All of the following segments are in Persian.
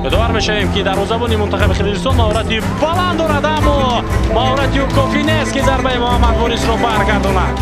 یادآور بشویم که دروازه‌بان منتخب خرجستان مهارتی بلند دارد، اما مهارتی او کافی نیست که ضربه محمد وارث را برگرداند.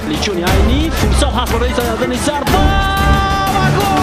لیچونی عینی فرصت هست برای زدن ضربه و گل!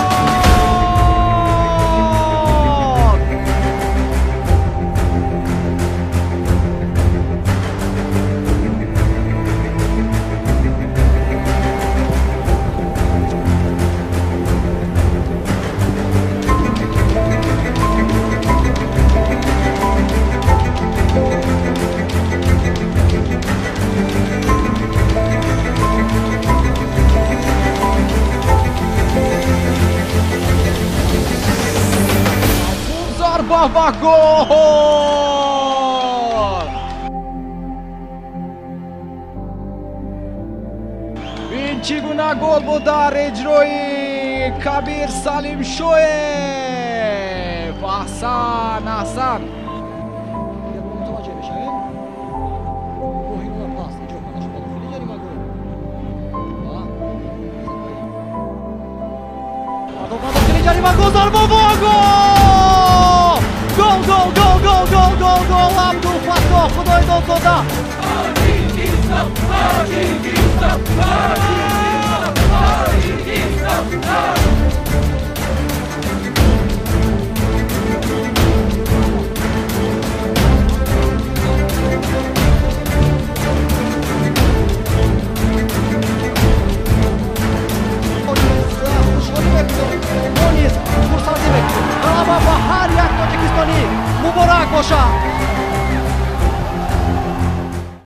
و گل! این چگونه گل بود در اجرای کبیر سلیم شویب. احسن احسن. متوجه بشیم. روحی گل پاس اجرا کنه شد. خیلی جریمه گل. خیلی جریمه گل ضربه و گل! گل گل گل گل گل گل گل! عبدالفتاح خدای داد داده.